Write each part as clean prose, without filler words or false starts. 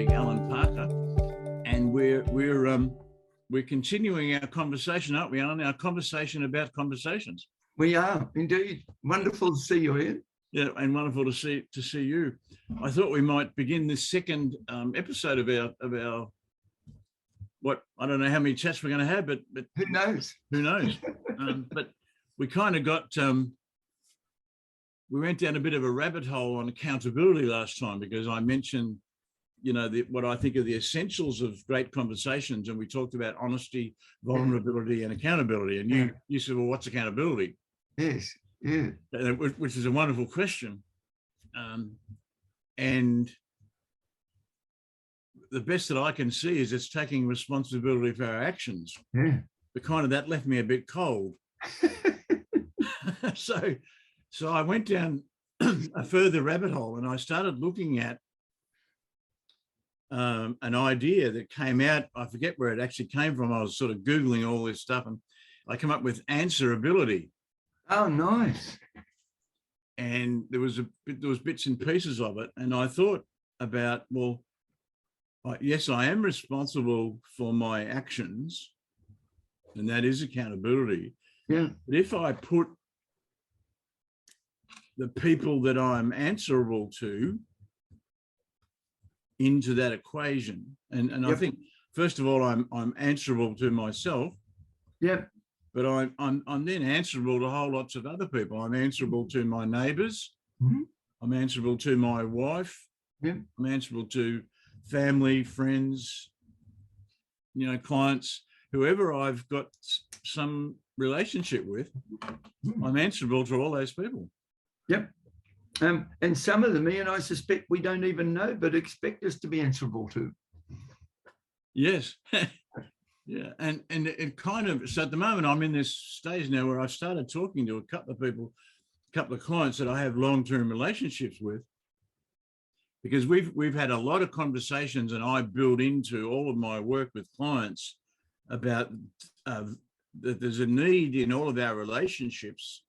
colleague Allan Parker, and we're continuing our conversation, aren't we, Alan? Our conversation about conversations. We are indeed. Wonderful to see you, Ian. Yeah, and wonderful to see you. I thought we might begin this second episode of our what, I don't know how many chats we're going to have, but who knows? Who knows? But we kind of got we went down a bit of a rabbit hole on accountability last time, because I mentioned, what I think are the essentials of great conversations, and we talked about honesty, vulnerability, and accountability. And you said, well, what's accountability? Yes, yeah. Which is a wonderful question. And the best that I can see is it's taking responsibility for our actions. Yeah. But that left me a bit cold. So I went down a further rabbit hole, and I started looking at an idea that came out. I forget where it actually came from. I was sort of Googling all this stuff, and I came up with answerability. Oh, nice. And there was bits and pieces of it, and I thought about, well, yes, I am responsible for my actions, and that is accountability. Yeah. But if I put the people that I'm answerable to into that equation, and yep. I think first of all I'm answerable to myself. Yep. But I'm then answerable to whole lots of other people. I'm answerable to my neighbours. Mm-hmm. I'm answerable to my wife. Yep. I'm answerable to family, friends, clients, whoever I've got some relationship with. I'm answerable to all those people. Yep. And some of them, Ian, I suspect we don't even know, but expect us to be answerable to. Yes. Yeah. And it so at the moment I'm in this stage now where I've started talking to a couple of people, a couple of clients that I have long-term relationships with, because we've had a lot of conversations, and I build into all of my work with clients about that there's a need in all of our relationships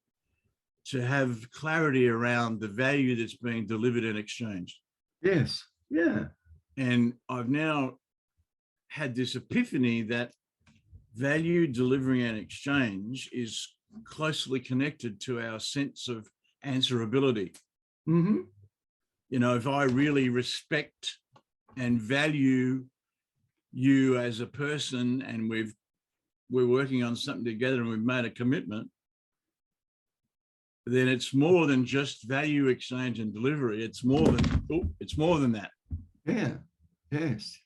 to have clarity around the value that's being delivered and exchanged. Yes. Yeah. And I've now had this epiphany that value, delivery, and exchange is closely connected to our sense of answerability. Mm-hmm. If I really respect and value you as a person, and we're working on something together and we've made a commitment, then it's more than just value, exchange, and delivery. It's more than that. Yeah. Yes.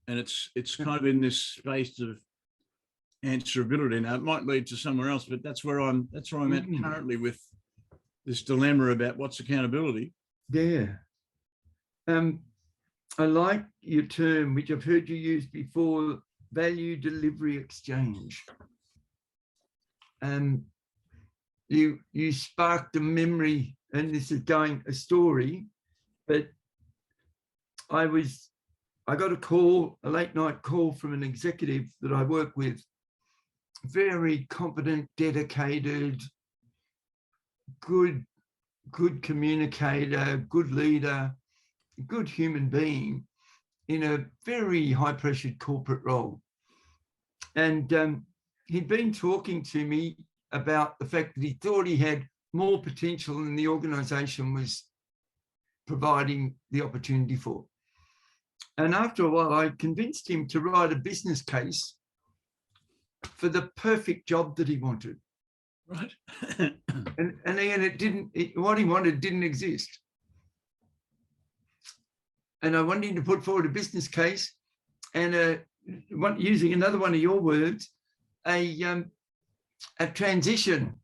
And it's kind of in this space of answerability. Now, it might lead to somewhere else, but that's where I'm at currently with this dilemma about what's accountability. Yeah. I like your term, which I've heard you use before, value, delivery, exchange. You sparked a memory, and this is a story, but I got a late night call from an executive that I work with, very competent, dedicated, good communicator, good leader, good human being in a very high-pressured corporate role. And he'd been talking to me about the fact that he thought he had more potential than the organisation was providing the opportunity for. And after a while, I convinced him to write a business case for the perfect job that he wanted. Right. and Ian, what he wanted didn't exist. And I wanted him to put forward a business case and using another one of your words, a transition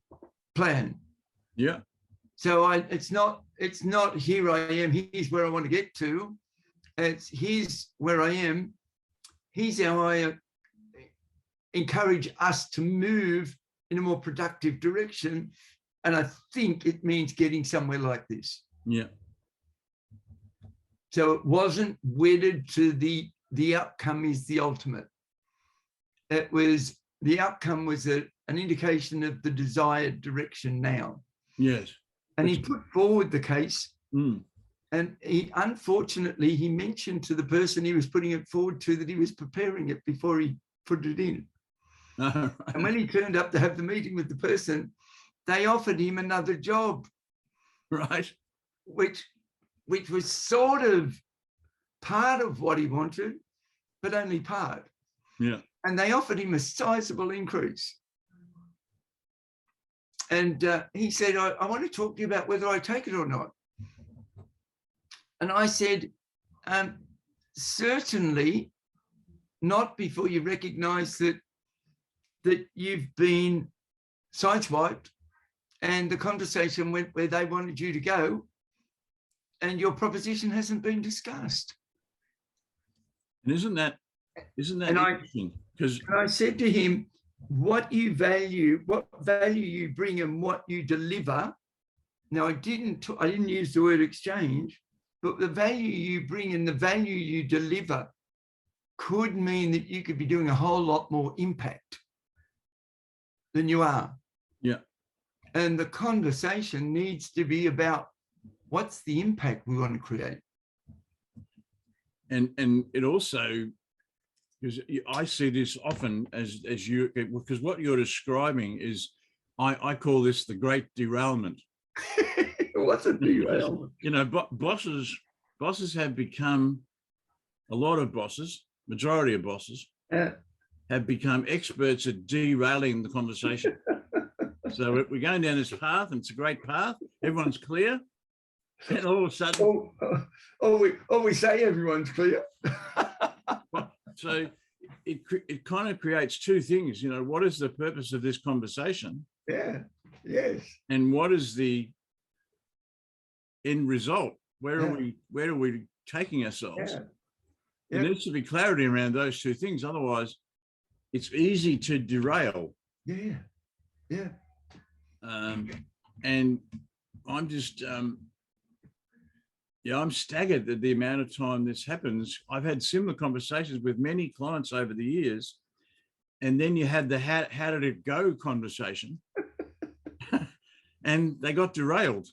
plan. Yeah. So it's not here I am, here's where I want to get to. It's here's where I am. Here's how I encourage us to move in a more productive direction. And I think it means getting somewhere like this. Yeah. So it wasn't wedded to the outcome is the ultimate. It was, the outcome was an indication of the desired direction now. Yes. And he put forward the case. Mm. And unfortunately, he mentioned to the person he was putting it forward to that he was preparing it before he put it in. Right. And when he turned up to have the meeting with the person, they offered him another job, Right. which was sort of part of what he wanted, but only part. Yeah. And they offered him a sizable increase. And he said, I want to talk to you about whether I take it or not. And I said, certainly not before you recognise that you've been sideswiped and the conversation went where they wanted you to go and your proposition hasn't been discussed. And isn't that interesting? Because I said to him, what value you bring and what you deliver. Now, I didn't use the word exchange, but the value you bring and the value you deliver could mean that you could be doing a whole lot more impact than you are. yeah. And the conversation needs to be about what's the impact we want to create. And it also, because I see this often as you, because what you're describing is, I call this the great derailment. What's a derailment? You know, bosses have become, a lot of bosses, majority of bosses, have become experts at derailing the conversation. So we're going down this path, and it's a great path. Everyone's clear, and all of a sudden, we say everyone's clear. So it kind of creates two things. You know, what is the purpose of this conversation? Yeah. Yes. And what is the end result? Where are we taking ourselves? Yeah. There needs to be clarity around those two things. Otherwise, it's easy to derail. Yeah. Yeah. And I'm just, I'm staggered at the amount of time this happens. I've had similar conversations with many clients over the years, and then you had the how did it go conversation, and they got derailed.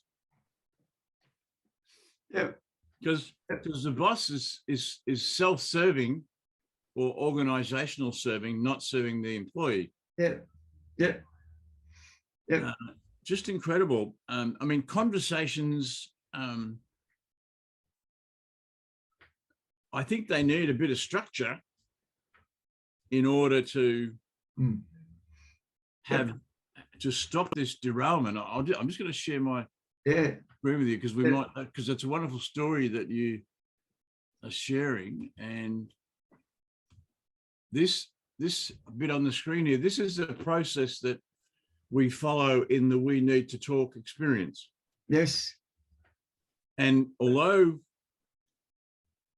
Yeah. Because the boss is self-serving or organizational serving, not serving the employee. Yeah. Yeah. Yeah. Just incredible. I mean, conversations, I think they need a bit of structure in order to have to stop this derailment. I'm just going to share my screen with you because it's a wonderful story that you are sharing. And this bit on the screen here, this is a process that we follow in the We Need to Talk experience. Yes. And although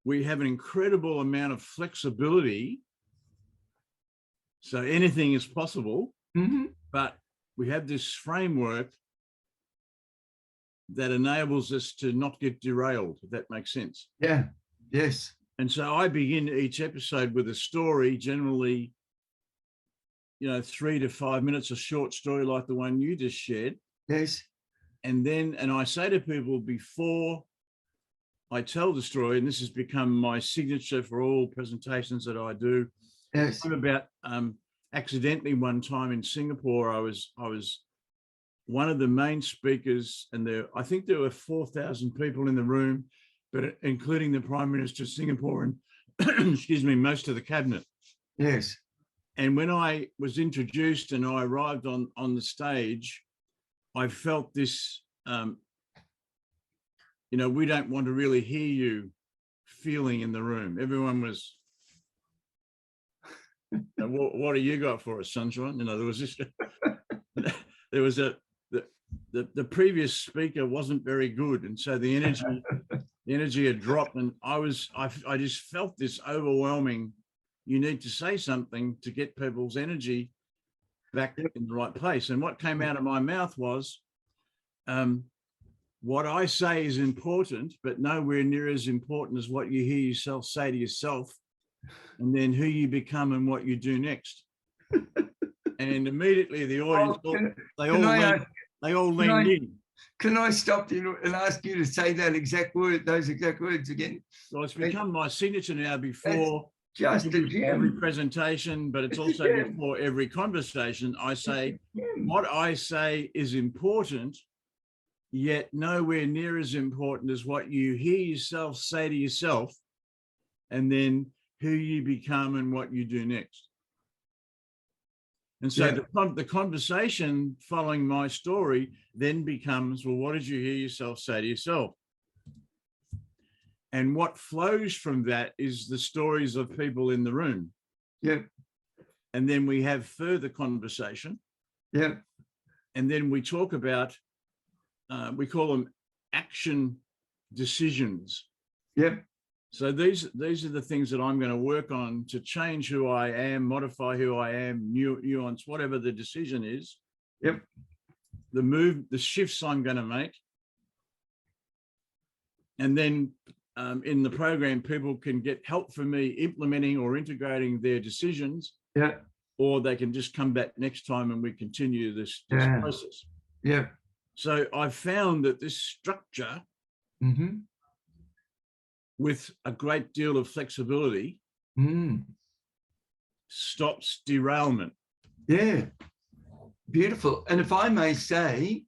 we have an incredible amount of flexibility, so anything is possible, but we have this framework that enables us to not get derailed, if that makes sense. Yeah. Yes. And so I begin each episode with a story, generally, 3 to 5 minutes, a short story like the one you just shared. Yes. And I say to people before I tell the story, and this has become my signature for all presentations that I do. Yes. I'm about accidentally one time in Singapore, I was one of the main speakers, and I think there were 4,000 people in the room, but including the Prime Minister of Singapore and excuse me, most of the cabinet. Yes. And when I was introduced and I arrived on the stage, I felt this, we don't want to really hear you feeling in the room. Everyone was, what do you got for us, sunshine? There was this, there was the previous speaker wasn't very good. And so the energy had dropped, and I just felt this overwhelming, you need to say something to get people's energy back in the right place. And what came out of my mouth was, what I say is important, but nowhere near as important as what you hear yourself say to yourself, and then who you become and what you do next. And immediately the audience, they all leaned in. Can I stop you and ask you to say that exact word, those exact words again? Well, it's become my signature now before just every presentation, but it's also before every conversation. I say, what I say is important, yet nowhere near as important as what you hear yourself say to yourself, and then who you become and what you do next. And so the conversation following my story then becomes, well, what did you hear yourself say to yourself? And what flows from that is the stories of people in the room. Yeah. And then we have further conversation. Yeah. And then we talk about, we call them action decisions. Yeah. So these are the things that I'm going to work on to change who I am, modify who I am, nuance, whatever the decision is. Yep. The shifts I'm going to make. And then in the program, people can get help from me implementing or integrating their decisions. Yeah. Or they can just come back next time and we continue this process. Yeah. So I've found that this structure, with a great deal of flexibility, stops derailment. Yeah, beautiful. And if I may say,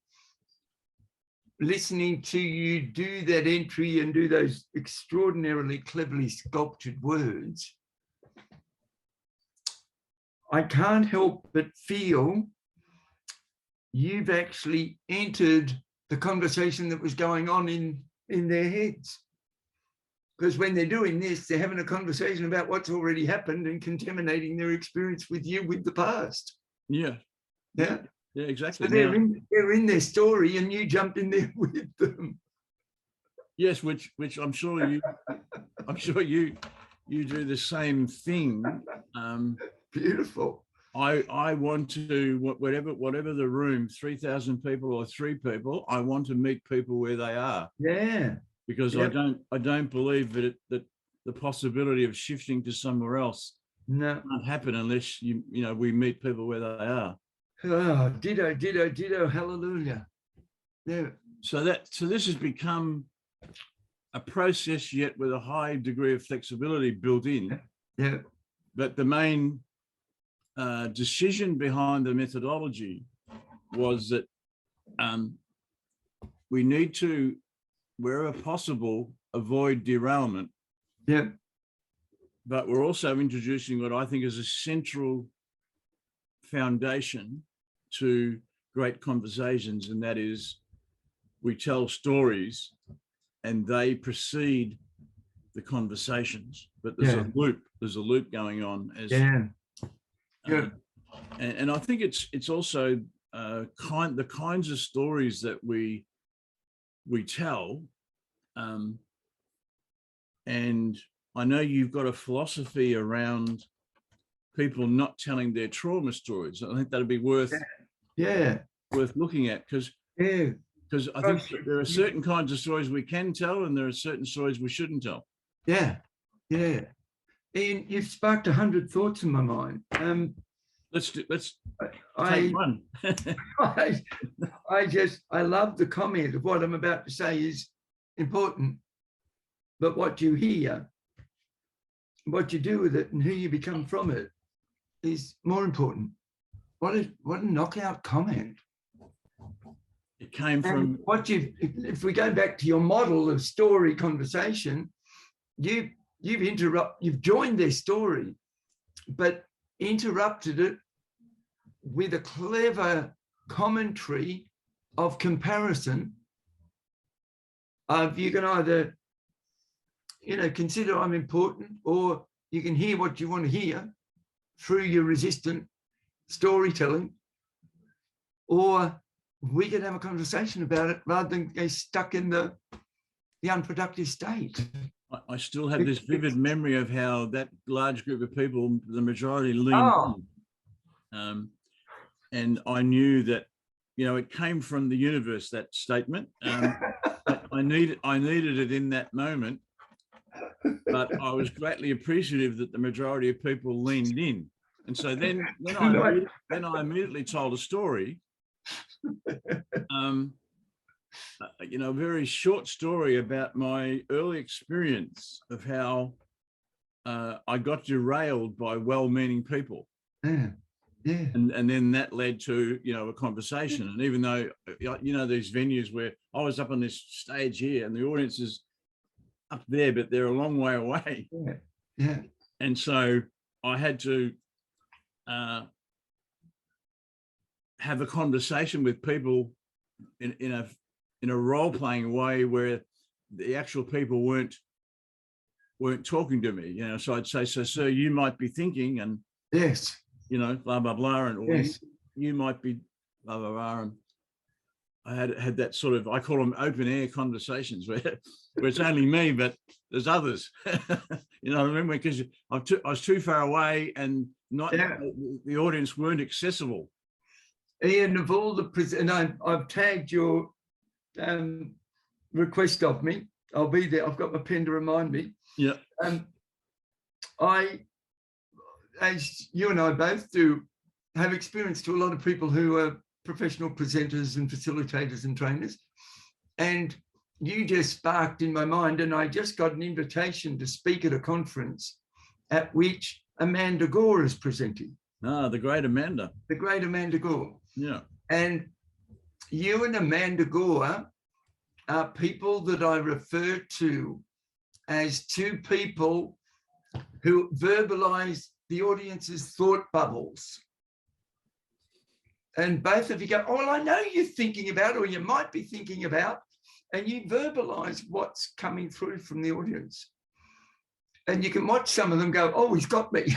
listening to you do that entry and do those extraordinarily cleverly sculptured words, I can't help but feel you've actually entered the conversation that was going on in their heads. Because when they're doing this, they're having a conversation about what's already happened and contaminating their experience with you with the past. Yeah. Yeah. Yeah, exactly. So they're in their story and you jumped in there with them. Yes, which I'm sure you do the same thing. Beautiful. I want to, whatever the room, 3,000 people or 3 people, I want to meet people where they are. Yeah. Because I don't believe that the possibility of shifting to somewhere else can't happen unless we meet people where they are. Oh, ditto, ditto, ditto, hallelujah. Yeah. So this has become a process, yet with a high degree of flexibility built in. Yeah. But the main decision behind the methodology was that we need to, wherever possible, avoid derailment. Yeah. But we're also introducing what I think is a central foundation to great conversations, and that is we tell stories and they precede the conversations. But there's a loop going on as and I think it's also the kinds of stories that we tell. And I know you've got a philosophy around people not telling their trauma stories. I think that'd be worth looking at, because I think there are certain kinds of stories we can tell and there are certain stories we shouldn't tell. Yeah. Ian, you've sparked 100 thoughts in my mind. Let's take one. I love the comment of what I'm about to say is important, but what you hear, what you do with it and who you become from it is more important. What a knockout comment. It came from if we go back to your model of story conversation, you've joined their story, but interrupted it with a clever commentary of comparison of, you can either consider I'm important, or you can hear what you want to hear through your resistant storytelling, or we can have a conversation about it rather than get stuck in the unproductive state. I still have this vivid memory of how that large group of people, the majority, leaned in. And I knew that, it came from the universe, that statement. I needed it in that moment, but I was greatly appreciative that the majority of people leaned in. And so then I immediately told a story you know, a very short story about my early experience of how I got derailed by well-meaning people. Yeah. Yeah. And then that led to, you know, a conversation. And even though, you know, these venues where I was up on this stage here and the audience is up there, but they're a long way away. Yeah. Yeah. And so I had to have a conversation with people in a role-playing way where the actual people weren't talking to me, you know. So I'd say, so sir, you might be thinking, and Yes. you know, blah blah blah, and or Yes. you might be blah blah blah. And I had that sort of, I call them open air conversations where it's only me, but there's others. You know what I mean? Because I was too far away, and not the audience weren't accessible. Ian, of all the and I've tagged your request of me. I'll be there. I've got my pen to remind me. Yeah. As you and I both do, have experience to a lot of people who are professional presenters and facilitators and trainers. And you just sparked in my mind, and I just got an invitation to speak at a conference at which Amanda Gore is presenting. Ah, the great Amanda. The great Amanda Gore. Yeah. And you and Amanda Gore are people that I refer to as two people who verbalize the audience's thought bubbles. And both of you go, oh, well, I know you're thinking about, or you might be thinking about, and you verbalize what's coming through from the audience. And you can watch some of them go, oh, he's got me.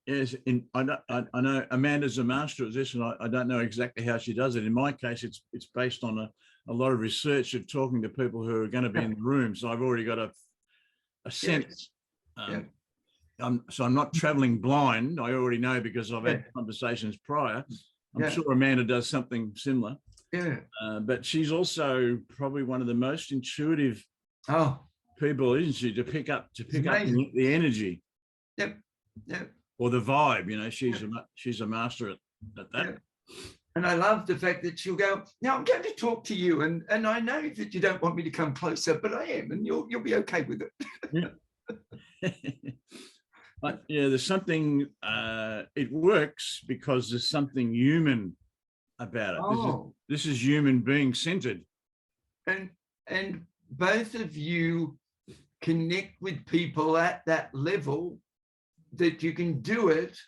Yes, I know Amanda's a master at this, and I don't know exactly how she does it. In my case, it's based on a lot of research of talking to people who are going to be in the room. So I've already got a sense. So I'm not traveling blind. I already know because I've had conversations prior. I'm sure Amanda does something similar. Yeah. But she's also probably one of the most intuitive people, isn't she, to pick up the energy. Yep. Yep. Or the vibe, you know. She's a master at that. Yeah. And I love the fact that she'll go, now I'm going to talk to you, and I know that you don't want me to come closer, but I am, and you'll be okay with it. Yeah. But yeah, there's something, it works because there's something human about it. This is human being centered. And both of you connect with people at that level that you can do it,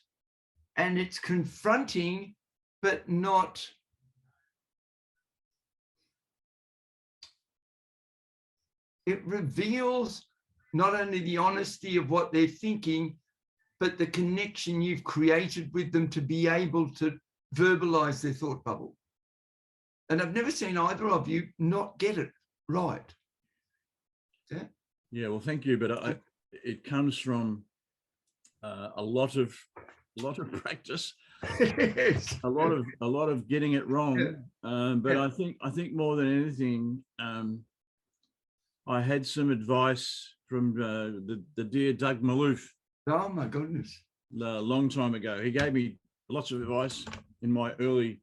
and it's confronting, but not it reveals not only the honesty of what they're thinking, but the connection you've created with them to be able to verbalize their thought bubble. And I've never seen either of you not get it right. Yeah, well, thank you, but it comes from a lot of practice, Yes. a lot of getting it wrong. But I think more than anything, I had some advice from the dear Doug Malouf. Oh my goodness! A long time ago, he gave me lots of advice in my early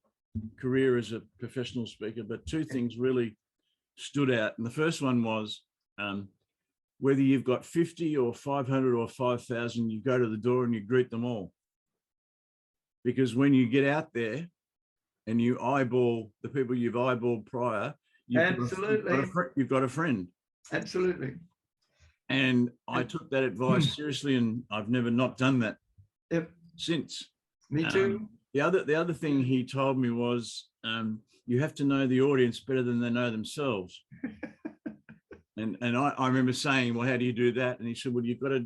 career as a professional speaker. But two things really stood out, and the first one was, whether you've got 50 or 500 or 5,000, you go to the door and you greet them all. Because when you get out there and you eyeball the people you've eyeballed prior, you've got a friend. Absolutely. And I took that advice seriously, and I've never not done that since. Me too. The other thing he told me was, you have to know the audience better than they know themselves. And I remember saying, well, how do you do that? And he said, well, you've got to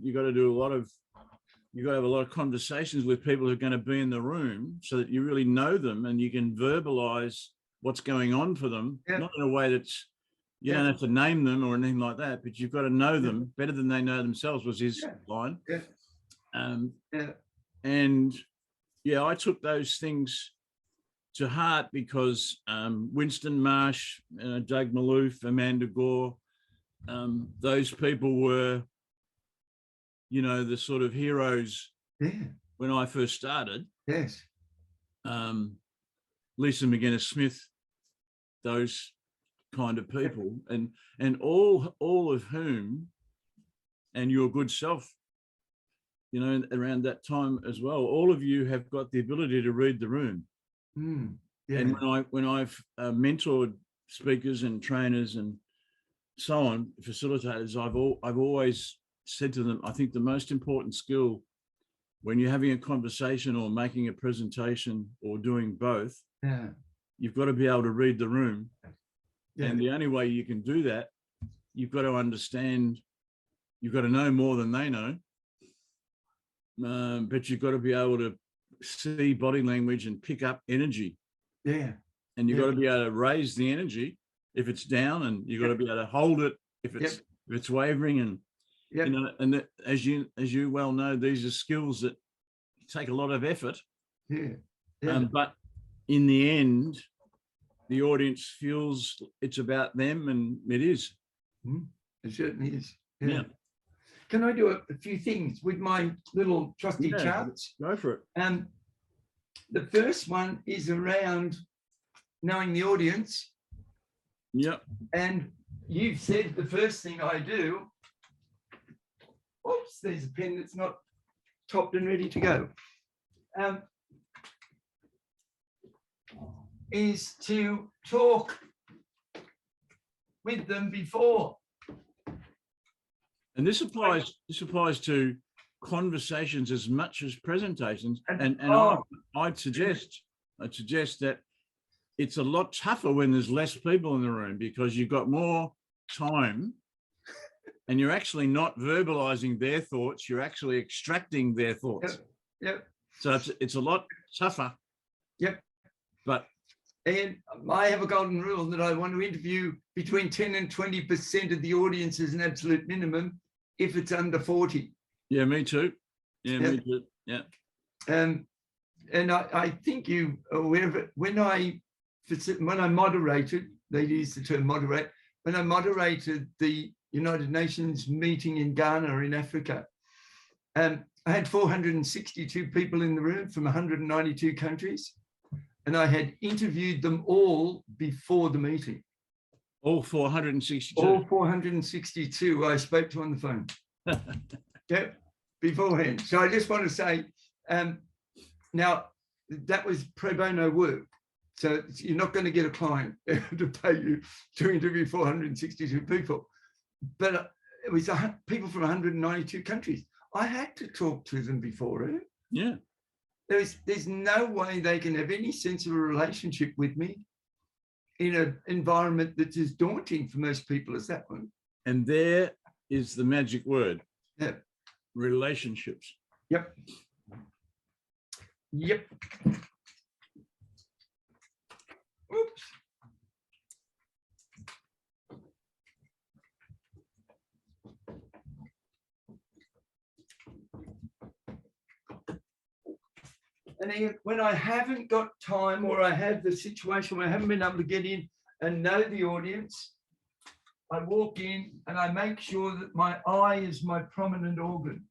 have a lot of conversations with people who are going to be in the room, so that you really know them and you can verbalize what's going on for them, not in a way that's, you don't have to name them or anything like that, but you've got to know them better than they know themselves, was his line. And I took those things to heart because Winston Marsh, Doug Malouf, Amanda Gore, those people were, you know, the sort of heroes when I first started. Yes. Lisa McGuinness-Smith those kind of people, and all of whom, and your good self, you know, around that time as well, all of you have got the ability to read the room. Yeah. And when I've mentored speakers and trainers and so on, facilitators, I've always said to them, I think the most important skill when you're having a conversation or making a presentation or doing both, you've got to be able to read the room. And the only way you can do that, you've got to understand, you've got to know more than they know, but you've got to be able to see body language and pick up energy. And you've got to be able to raise the energy if it's down, and you've got to be able to hold it if it's wavering. And you know, and that, as you well know, these are skills that take a lot of effort. But in the end, the audience feels it's about them, and it is. It certainly is. Can I do a few things with my little trusty charts? Go for it. The first one is around knowing the audience. And you've said the first thing I do. Oops, there's a pen that's not topped and ready to go. Is to talk with them before. And this applies to conversations as much as presentations. And I'd suggest that it's a lot tougher when there's less people in the room, because you've got more time and you're actually not verbalizing their thoughts, you're actually extracting their thoughts. So it's a lot tougher. And I have a golden rule that I want to interview between 10 and 20% of the audience as an absolute minimum if it's under 40. Me too. Me too. And I think you are aware of it. When I moderated, they use the term moderate, when I moderated the United Nations meeting in Ghana in Africa, I had 462 people in the room from 192 countries. And I had interviewed them all before the meeting. All 462? All 462 I spoke to on the phone. Beforehand. So I just want to say, now that was pro bono work. So you're not going to get a client to pay you to interview 462 people. But it was people from 192 countries. I had to talk to them before it. There's no way they can have any sense of a relationship with me in an environment that's as daunting for most people as that one. And there is the magic word. Relationships. Oops. And when I haven't got time, or I have the situation where I haven't been able to get in and know the audience, I walk in and I make sure that my eye is my prominent organ.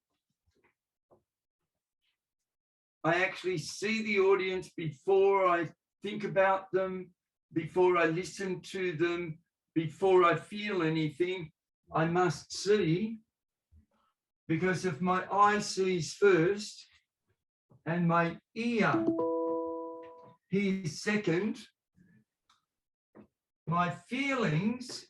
I actually see the audience before I think about them, before I listen to them, before I feel anything. I must see, because if my eye sees first and my ear hears second, my feelings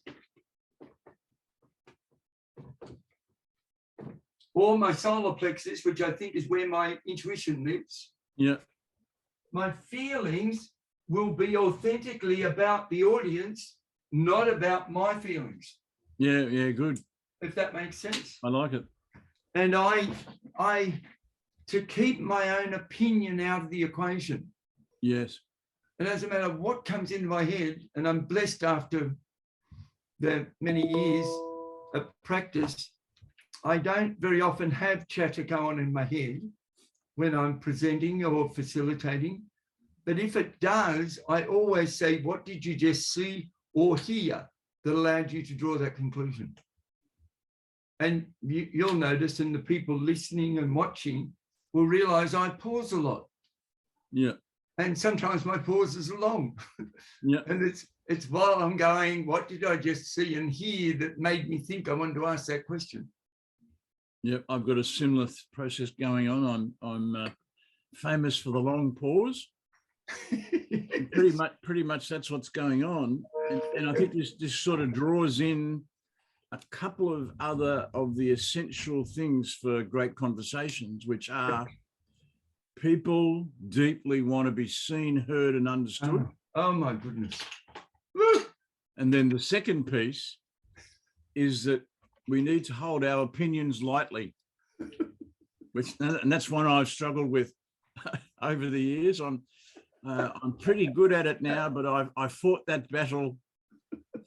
or my solar plexus, which I think is where my intuition lives, my feelings will be authentically about the audience, not about my feelings. Good. If that makes sense. I like it. And I to keep my own opinion out of the equation. Yes. And it doesn't matter what comes into my head, and I'm blessed after the many years of practice, I don't very often have chatter go on in my head when I'm presenting or facilitating. But if it does, I always say, what did you just see or hear that allowed you to draw that conclusion? And you'll notice, and the people listening and watching will realize I pause a lot. And sometimes my pauses are long. And It's while I'm going, what did I just see and hear that made me think I wanted to ask that question? Yep, I've got a similar process going on. I'm famous for the long pause. Pretty much that's what's going on. And I think this sort of draws in a couple of other of the essential things for great conversations, which are people deeply want to be seen, heard, and understood. Oh my goodness. And then the second piece is that we need to hold our opinions lightly, and that's one I've struggled with over the years. I'm pretty good at it now, but I fought that battle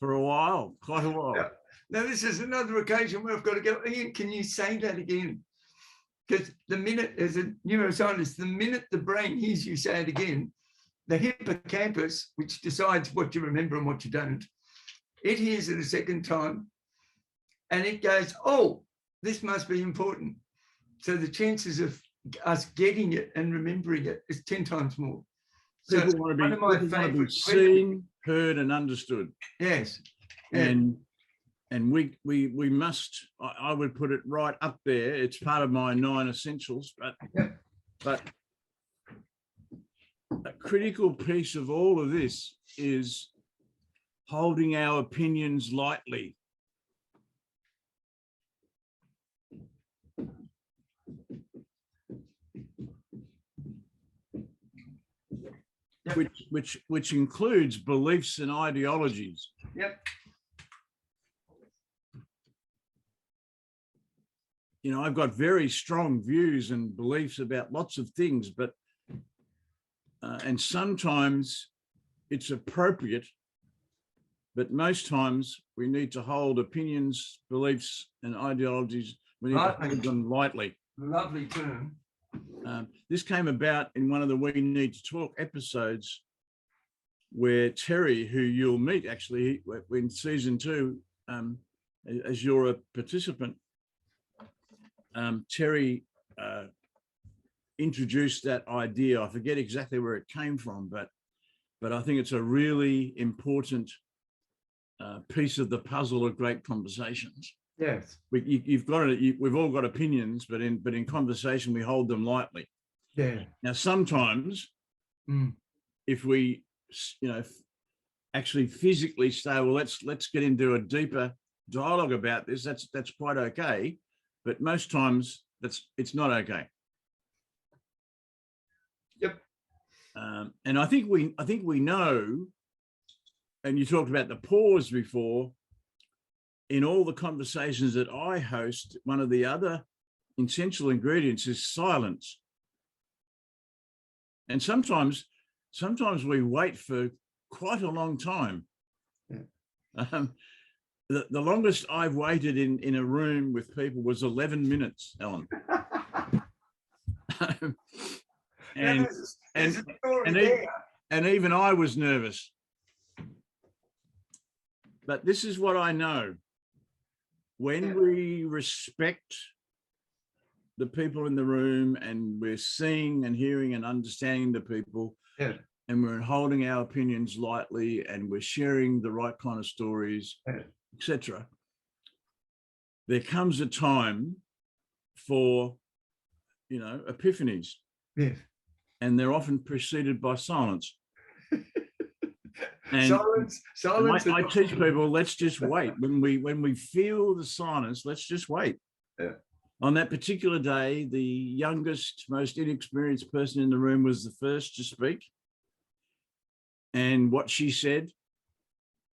for a while, quite a while. Yeah. Now, this is another occasion where I've got to go, Ian, can you say that again? Because the minute, as a neuroscientist, the minute the brain hears you say it again, the hippocampus, which decides what you remember and what you don't, it hears it a second time and it goes, oh, this must be important. So the chances of us getting it and remembering it is 10 times more. So people want to be seen, heard, and understood. Yes. Yeah. And we must, I would put it right up there. It's part of my 9 essentials, but a critical piece of all of this is holding our opinions lightly. Which includes beliefs and ideologies. Yep. You know, I've got very strong views and beliefs about lots of things, but and sometimes it's appropriate, but most times we need to hold opinions, beliefs, and ideologies. We need to hold them lightly. Lovely term. This came about in one of the We Need to Talk episodes where Terry, who you'll meet actually in season 2, as you're a participant, Terry introduced that idea. I forget exactly where it came from, but I think it's a really important piece of the puzzle of great conversations. Yes. We've all got opinions, but in conversation we hold them lightly. Yeah. Now sometimes, if we, actually physically say, well, let's get into a deeper dialogue about this, that's quite okay. But most times it's not okay. Yep. And I think we know, and you talked about the pause before. In all the conversations that I host, one of the other essential ingredients is silence. And sometimes we wait for quite a long time. Yeah. The longest I've waited in a room with people was 11 minutes, Allan. and even I was nervous. But this is what I know. When we respect the people in the room and we're seeing and hearing and understanding the people, and we're holding our opinions lightly and we're sharing the right kind of stories, etc., there comes a time for, epiphanies. Yes. And they're often preceded by silence. And silence. I teach people, let's just wait. When we feel the silence, let's just wait. Yeah. On that particular day, the youngest, most inexperienced person in the room was the first to speak. And what she said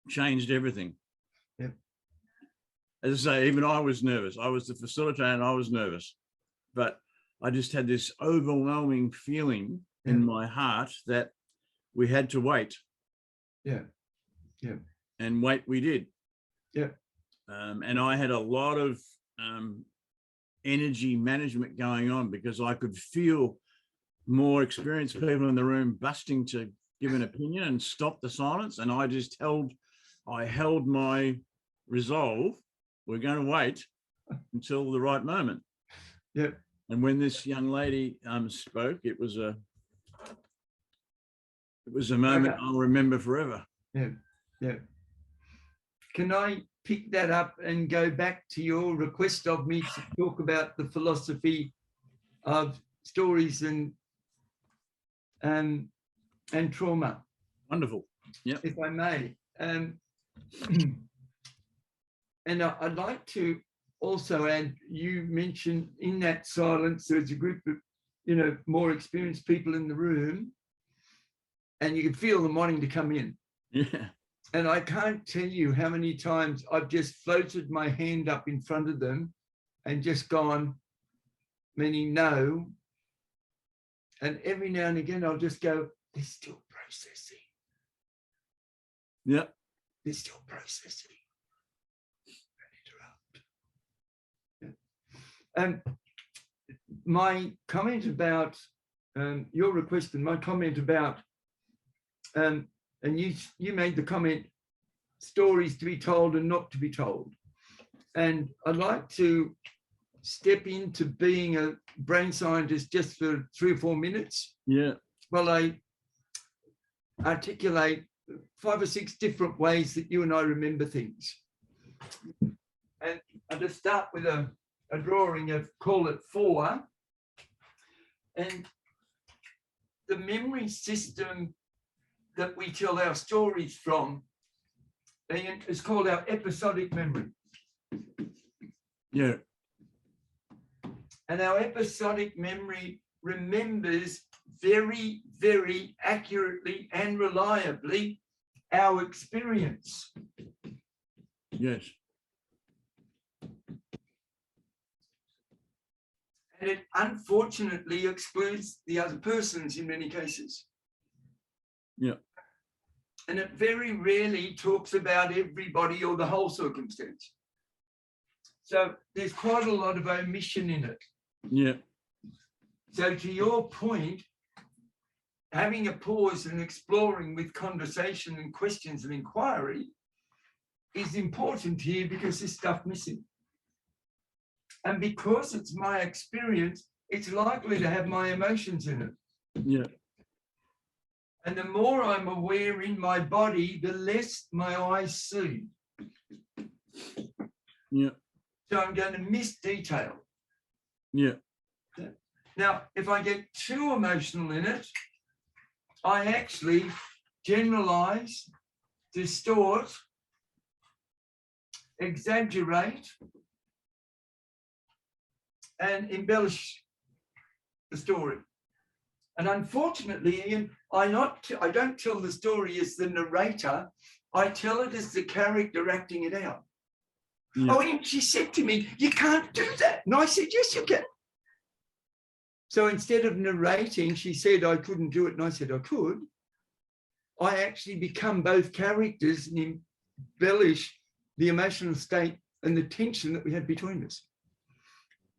changed everything. Yeah. As I say, even I was nervous. I was the facilitator and I was nervous. But I just had this overwhelming feeling in my heart that we had to wait. Yeah. Yeah. And wait, we did. Yeah. And I had a lot of energy management going on because I could feel more experienced people in the room busting to give an opinion and stop the silence. And I just held my resolve. We're going to wait until the right moment. Yeah. And when this young lady spoke, it was a moment I'll remember forever. Yeah. Yeah. Can I pick that up and go back to your request of me to talk about the philosophy of stories and trauma? Wonderful. Yeah. If I may. And I'd like to also add, you mentioned in that silence, there's a group of, more experienced people in the room, and you can feel them wanting to come in. Yeah. And I can't tell you how many times I've just floated my hand up in front of them and just gone, meaning no. And every now and again, I'll just go, they're still processing. Yeah. They're still processing. Don't interrupt. My comment about your request and my comment about, and you made the comment, stories to be told and not to be told. And I'd like to step into being a brain scientist just for 3 or 4 minutes. Yeah. Well, I articulate 5 or 6 different ways that you and I remember things. And I'll just start with a drawing of, call it 4. And the memory system that we tell our stories from is called our episodic memory. Yeah. And our episodic memory remembers very, very accurately and reliably our experience. Yes. And it unfortunately excludes the other persons in many cases. Yeah. And it very rarely talks about everybody or the whole circumstance. So there's quite a lot of omission in it. Yeah. So to your point, having a pause and exploring with conversation and questions and inquiry is important here, because there's stuff missing. And because it's my experience, it's likely to have my emotions in it. Yeah. And the more I'm aware in my body, the less my eyes see. Yeah. So I'm going to miss detail. Yeah. Now, if I get too emotional in it, I actually generalize, distort, exaggerate, and embellish the story. And unfortunately, Ian, I don't tell the story as the narrator. I tell it as the character acting it out. Yeah. Oh, and she said to me, you can't do that. And I said, yes, you can. So instead of narrating, she said I couldn't do it, and I said I could. I actually become both characters and embellish the emotional state and the tension that we had between us.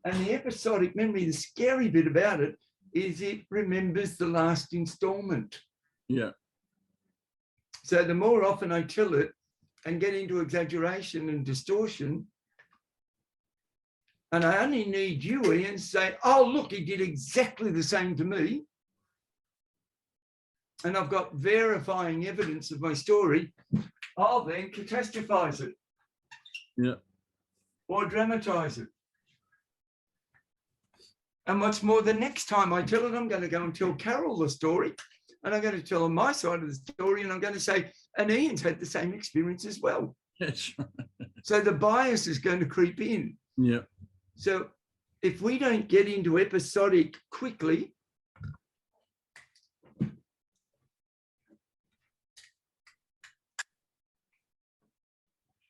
And the episodic memory, the scary bit about it, is it remembers the last installment. Yeah. So the more often I tell it and get into exaggeration and distortion, and I only need you, Ian, to say, oh, look, he did exactly the same to me, and I've got verifying evidence of my story, I'll then catastrophize it. Yeah. Or dramatize it. And what's more, the next time I tell it, I'm going to go and tell Carol the story, and I'm going to tell her my side of the story, and I'm going to say, and Ian's had the same experience as well. Yes. So the bias is going to creep in. Yeah. So if we don't get into episodic quickly,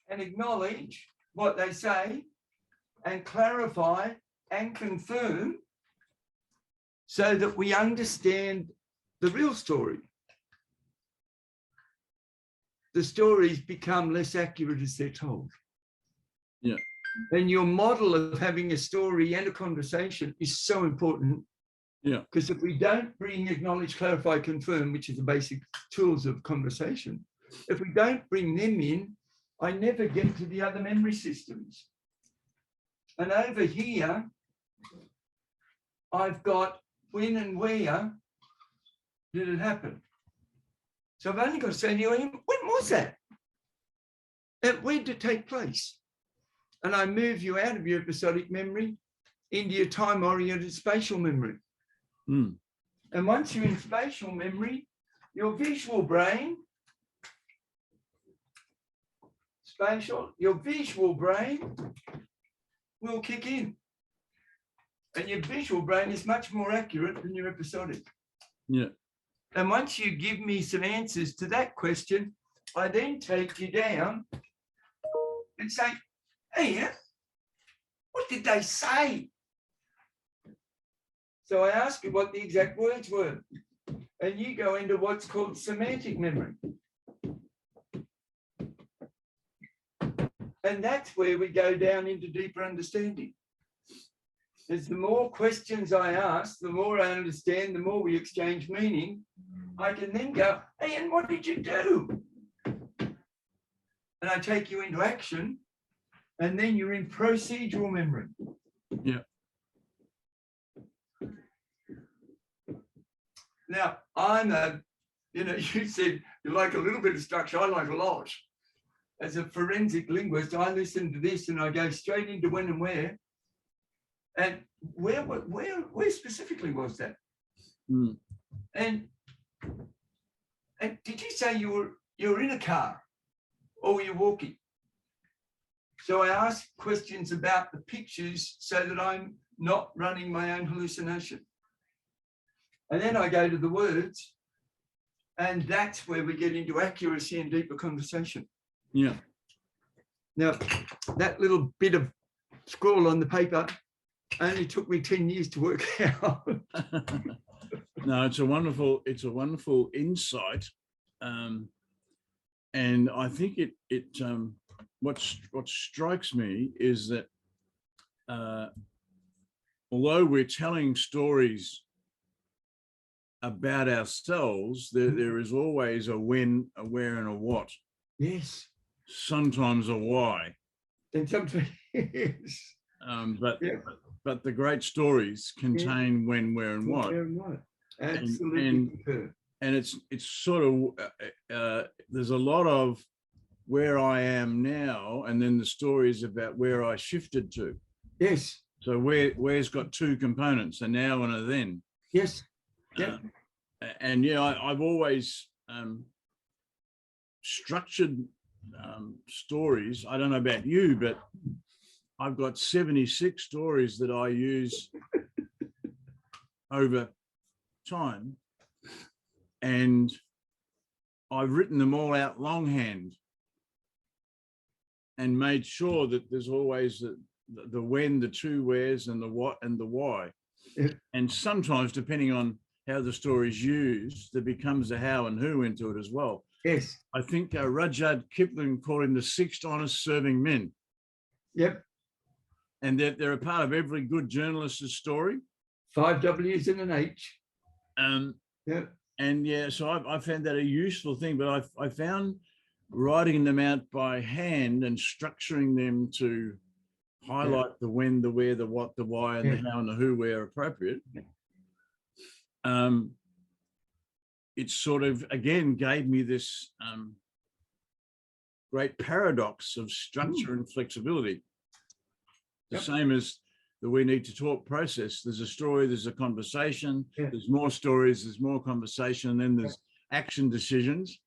and acknowledge what they say and clarify and confirm, so that we understand the real story, the stories become less accurate as they're told. Yeah. And your model of having a story and a conversation is so important. Yeah. Because if we don't bring acknowledge, clarify, confirm, which is the basic tools of conversation, if we don't bring them in, I never get to the other memory systems. And over here, I've got when and where did it happen? So I've only got to say to you, when was that? Where did it take place? And I move you out of your episodic memory into your time-oriented spatial memory. Mm. And once you're in spatial memory, your visual brain, your visual brain will kick in. And your visual brain is much more accurate than your episodic. Yeah. And once you give me some answers to that question, I then take you down and say, hey, what did they say? So I ask you what the exact words were. And you go into what's called semantic memory. And that's where we go down into deeper understanding. As the more questions I ask, the more I understand, the more we exchange meaning, I can then go, hey, and what did you do? And I take you into action, and then you're in procedural memory. Yeah. Now, you said you like a little bit of structure, I like a lot. As a forensic linguist, I listen to this and I go straight into when and where. And where specifically was that? Mm. And did you say you were in a car or were you walking? So I ask questions about the pictures so that I'm not running my own hallucination. And then I go to the words, and that's where we get into accuracy and deeper conversation. Yeah. Now, that little bit of scrawl on the paper only took me 10 years to work out. No, it's a wonderful insight. And I think what strikes me is that although we're telling stories about ourselves, there is always a when, a where, and a what. Yes. Sometimes a why. And sometimes, yes. But the great stories contain when, where, and what. Where and what. Absolutely. And it's sort of there's a lot of where I am now, and then the stories about where I shifted to. Yes. So where's got two components, a now and a then. Yes. Yeah. And yeah, I've always structured stories. I don't know about you, but I've got 76 stories that I use over time, and I've written them all out longhand and made sure that there's always the when, the two wheres, and the what and the why. Yeah. And sometimes, depending on how the story is used, there becomes a how and who into it as well. Yes. I think Rudyard Kipling called him the six honest serving men. Yep. And they're a part of every good journalist's story. 5 W's and an H. Yeah. And yeah, so I found that a useful thing, but I found writing them out by hand and structuring them to highlight the when, the where, the what, the why, and the how and the who, where appropriate. It sort of, again, gave me this great paradox of structure and flexibility. The same as the we need to talk process. There's a story, there's a conversation, there's more stories, there's more conversation, and then there's action decisions.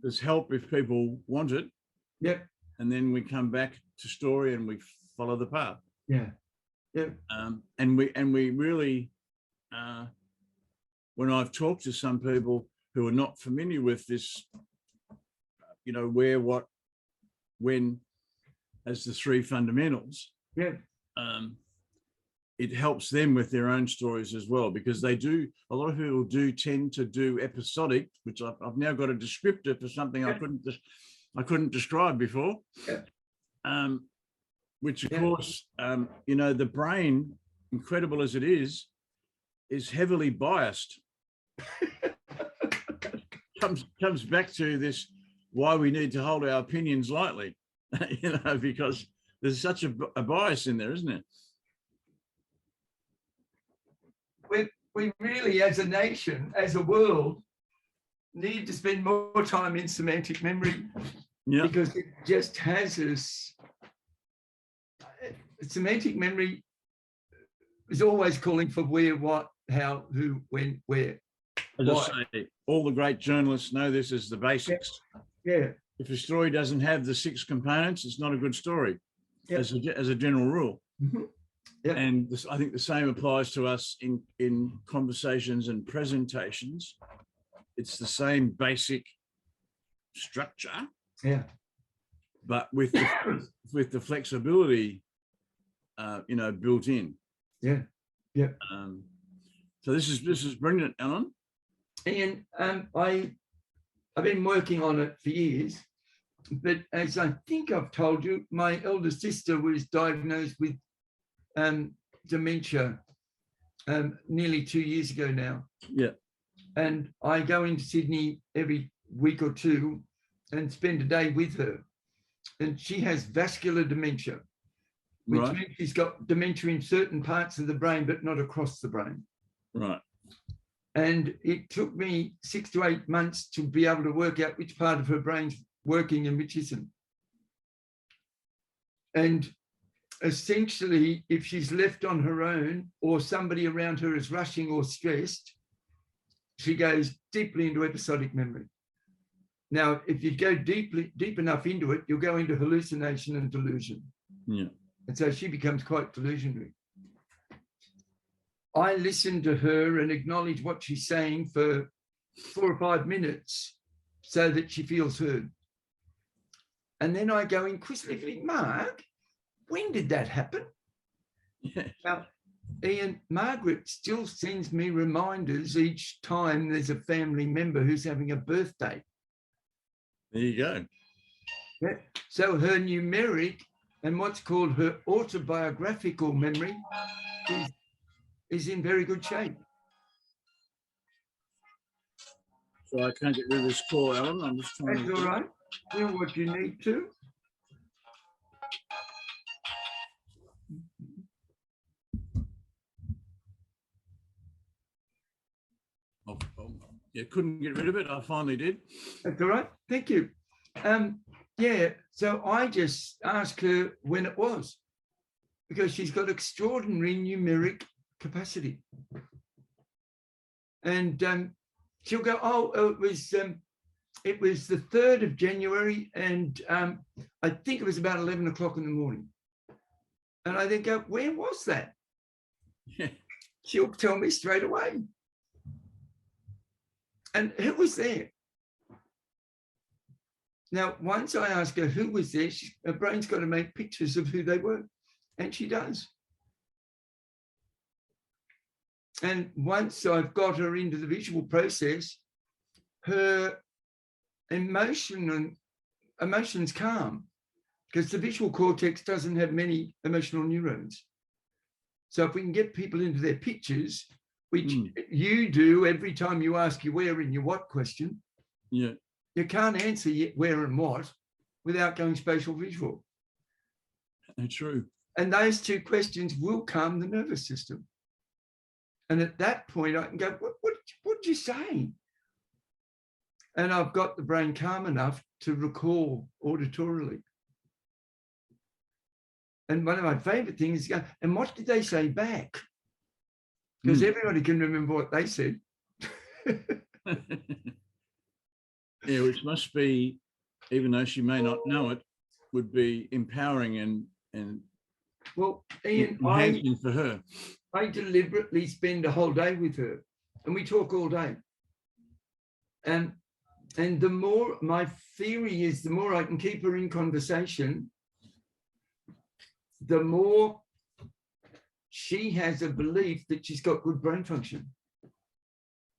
There's help if people want it. Yep. And then we come back to story and we follow the path. Yeah. Yep. And we really, when I've talked to some people who are not familiar with this, where, what, when, as the three fundamentals, it helps them with their own stories as well, because a lot of people do tend to do episodic, which I've now got a descriptor for something I couldn't describe before, which of course, the brain, incredible as it is heavily biased. comes back to this, why we need to hold our opinions lightly, because there's such a bias in there, isn't it? We really, as a nation, as a world, need to spend more time in semantic memory. Yeah. because it just has us. Semantic memory is always calling for where, what, how, who, when, where. As Why. I say, all the great journalists know this as the basics. Yeah. If a story doesn't have the 6 components, it's not a good story, Yep. as a general rule. Mm-hmm. Yep. And this, I think the same applies to us in conversations and presentations. It's the same basic structure, Yeah. but with the flexibility, built in. Yeah. Yeah. So this is brilliant, Allan. And I've been working on it for years, but as I think I've told you, my elder sister was diagnosed with dementia nearly 2 years ago now. Yeah. And I go into Sydney every week or two and spend a day with her. And she has vascular dementia, which Right. means she's got dementia in certain parts of the brain, but not across the brain. Right. And it took me 6 to 8 months to be able to work out which part of her brain's working and which isn't. And essentially, if she's left on her own or somebody around her is rushing or stressed, she goes deeply into episodic memory. Now, if you go deep enough into it, you'll go into hallucination and delusion. Yeah. And so she becomes quite delusionary. I listen to her and acknowledge what she's saying for 4 or 5 minutes so that she feels heard. And then I go inquisitively, Mark, when did that happen? Yeah. Now, Ian, Margaret still sends me reminders each time there's a family member who's having a birthday. There you go. Yeah. So her numeric and what's called her autobiographical memory is in very good shape. So I can't get rid of this call, Allan. I'm just trying That's all right. Do what you need to. Yeah, couldn't get rid of it. I finally did. That's all right. Thank you. Yeah, so I just asked her when it was, because she's got extraordinary numeric capacity. And she'll go, oh, it was the 3rd of January, and I think it was about 11 o'clock in the morning. And I then go, where was that? Yeah. She'll tell me straight away. And who was there? Now, once I ask her who was there, her brain's got to make pictures of who they were, and she does. And once I've got her into the visual process, her emotions calm, because the visual cortex doesn't have many emotional neurons. So if we can get people into their pictures, which you do every time you ask your where and your what question, Yeah. you can't answer where and what without going spatial visual. True. And those 2 questions will calm the nervous system. And at that point, I can go, what did you say? And I've got the brain calm enough to recall auditorily. And one of my favorite things is, and what did they say back? Because everybody can remember what they said. Yeah, which must be, even though she may not know it, would be empowering and well, Ian, enhancing for her. I deliberately spend a whole day with her, and we talk all day. And the more, my theory is, the more I can keep her in conversation, the more she has a belief that she's got good brain function.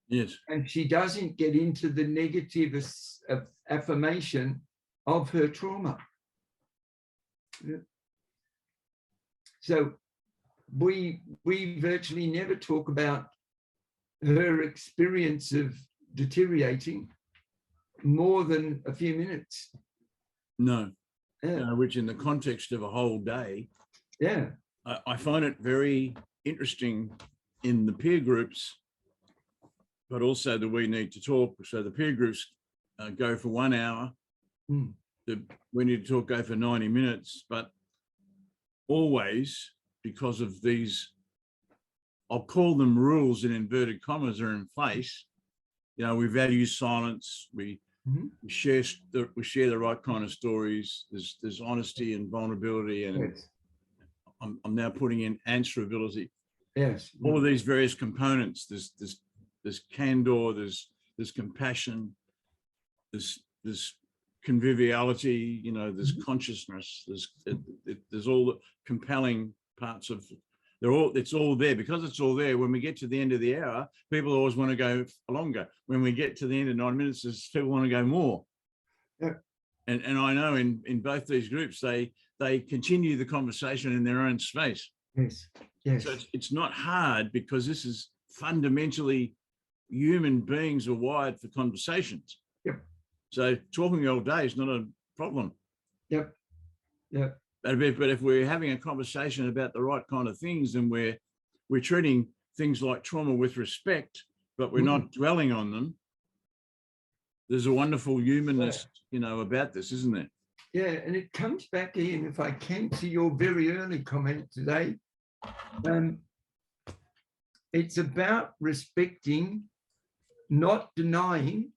Yes. And she doesn't get into the negative affirmation of her trauma. Yeah. So we virtually never talk about her experience of deteriorating more than a few minutes. No. Yeah. Which in the context of a whole day, Yeah. I find it very interesting in the peer groups, but also that we need to talk. So the peer groups go for 1 hour. we need to go for 90 minutes, but always, because of these, I'll call them rules in inverted commas, are in place. You know, we value silence. We share the right kind of stories. There's honesty and vulnerability, and Yes. I'm now putting in answerability. Yes. All of these various components. There's candour. There's compassion. There's conviviality. You know, there's consciousness. There's all the compelling parts of. It's all there. Because it's all there. When we get to the end of the hour, people always want to go longer. When we get to the end of 9 minutes, people want to go more. Yeah. And I know in both these groups, they continue the conversation in their own space. Yes. Yes. So it's not hard, because this is fundamentally, human beings are wired for conversations. Yep. So talking all day is not a problem. Yep. Yep. But if we're having a conversation about the right kind of things, and we're treating things like trauma with respect, but we're not dwelling on them, there's a wonderful humanness, you know, about this, isn't there? Yeah, and it comes back, Ian, if I can, to your very early comment today. It's about respecting, not denying,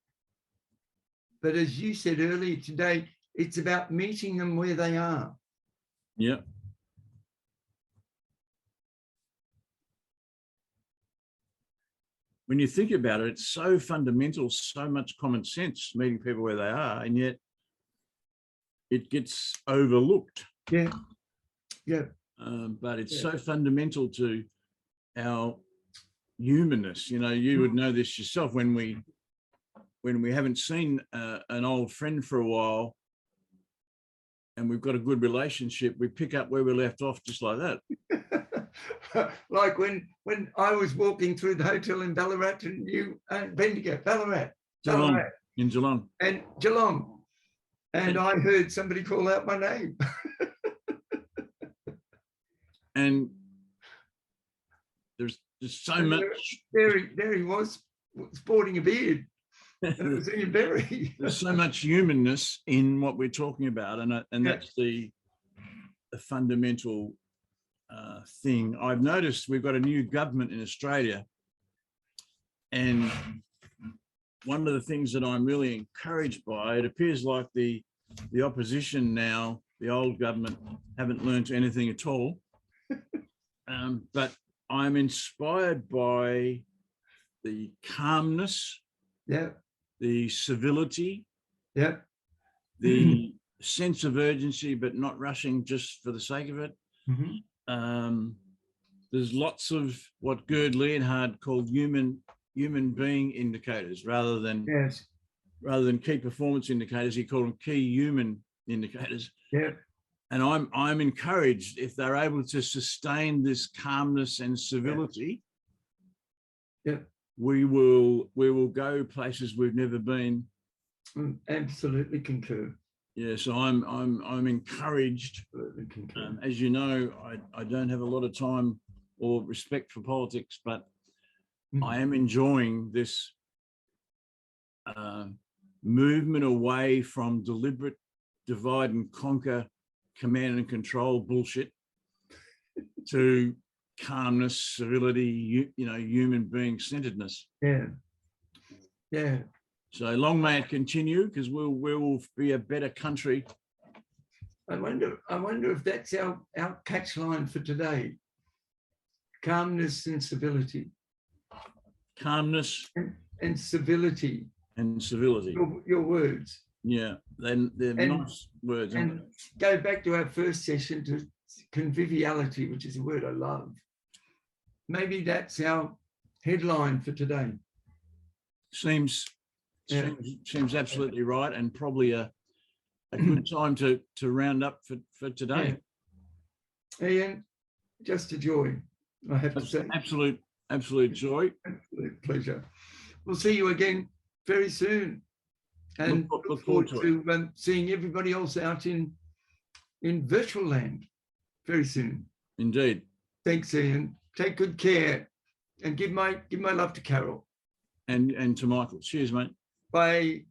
but as you said earlier today, it's about meeting them where they are. Yeah. When you think about it, it's so fundamental, so much common sense, meeting people where they are, and yet it gets overlooked. Yeah. Yeah. But it's so fundamental to our humanness. You know, you would know this yourself. When we haven't seen an old friend for a while, and we've got a good relationship, we pick up where we left off, just like that. Like when I was walking through the hotel in Ballarat, and you, Bendigo, Ballarat, In Geelong. And Geelong. And I heard somebody call out my name. And there's just so much. There he was, sporting a beard. And it was Ian Berry. There's so much humanness in what we're talking about, and that's the fundamental thing. I've noticed we've got a new government in Australia, and one of the things that I'm really encouraged by, it appears like the opposition now, the old government, haven't learned anything at all. But I'm inspired by the calmness, the civility, the sense of urgency, but not rushing just for the sake of it. There's lots of what Gerd Leonhard called human being indicators, rather than key performance indicators. He called them key human indicators. And I'm encouraged, if they're able to sustain this calmness and civility, we will go places we've never been. Absolutely concur. Yeah, so I'm encouraged. As you know, I don't have a lot of time or respect for politics, but I am enjoying this movement away from deliberate divide and conquer, command and control bullshit, to calmness, civility, human being centeredness. So long may it continue, because we will be a better country. I wonder if that's our catchline for today. Calmness and civility. Calmness and civility. And civility. Your words. Yeah, they're nice words. And go back to our first session, to conviviality, which is a word I love. Maybe that's our headline for today. Seems absolutely right, and probably a good time to round up for today. Ian, just a joy, I have to say. Absolute joy. Absolute pleasure. We'll see you again very soon, and look forward to seeing everybody else out in virtual land very soon. Indeed. Thanks, Ian. Take good care, and give my love to Carol. And to Michael. Cheers, mate. Bye.